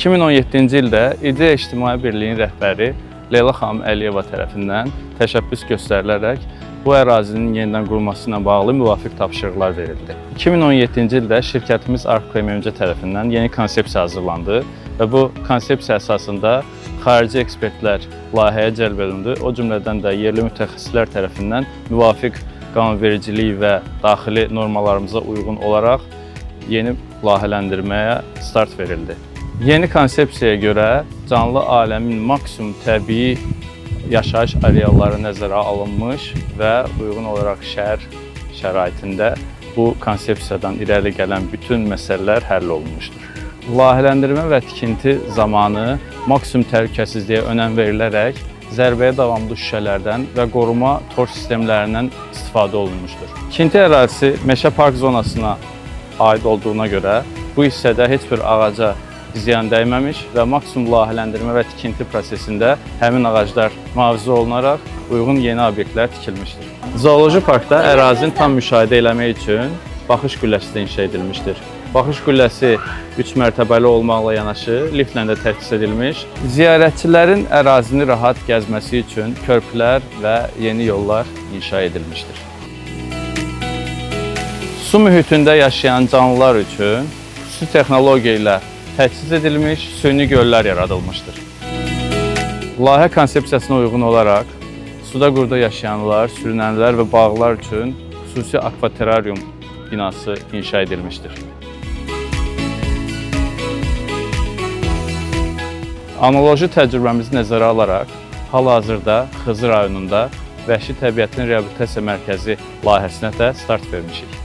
2017-ci ildə İdeya İctimai Birliyinin rəhbəri Leyla xanım Əliyeva tərəfindən təşəbbüs göstərilərək bu ərazinin yenidən qurulması ilə bağlı müvafiq tapşırıqlar verildi. 2017-ci ildə şirkətimiz ArkPMMC tərəfindən yeni konsepsiya hazırlandı və bu konsepsiya əsasında xarici ekspertlər layihəyə cəlb edildi. O cümlədən də yerli mütəxəssislər tərəfindən müvafiq qanunvericilik və daxili normalarımıza uyğun olaraq yeni layihələndirməyə start verildi. Yeni konsepsiyaya görə canlı aləmin maksimum təbii yaşayış arealları nəzərə alınmış və uyğun olaraq şəhər şəraitində bu konsepsiyadan irəli gələn bütün məsələlər həll olunmuşdur. Layihələndirmə və tikinti zamanı maksimum təhlükəsizliyə önəm verilərək zərbəyə davamlı şüşələrdən və qoruma tor sistemlərindən istifadə olunmuşdur. Tikinti ərazisi meşə park zonasına aid olduğuna görə bu hissədə heç bir ağaca ziyan dəyməmiş və maksimum layihələndirmə və tikinti prosesində həmin ağaclar mühafizə olunaraq uyğun yeni obyektlər tikilmişdir. Zooloji parkda ərazini tam müşahidə eləmək üçün baxış qülləsi də inşa edilmişdir. Baxış qülləsi 3 mərtəbəli olmaqla yanaşı liftlə də təchiz edilmiş. Ziyarətçilərin ərazini rahat gəzməsi üçün körpülər və yeni yollar inşa edilmişdir. Su mühitində yaşayan canlılar üçün xüsusi texnologiya ilə təchiz edilmiş süni göllər yaradılmışdır. Layihə konsepsiyasına uyğun olaraq suda qurda yaşayanlar, sürünənlər və balıqlar üçün xüsusi akvaterarium binası inşa edilmişdir. Analoji təcrübəmizi nəzərə alaraq hal-hazırda Xızı rayonunda Vəhşi Təbiətin Reabilitasiya Mərkəzi layihəsinə də start vermişik.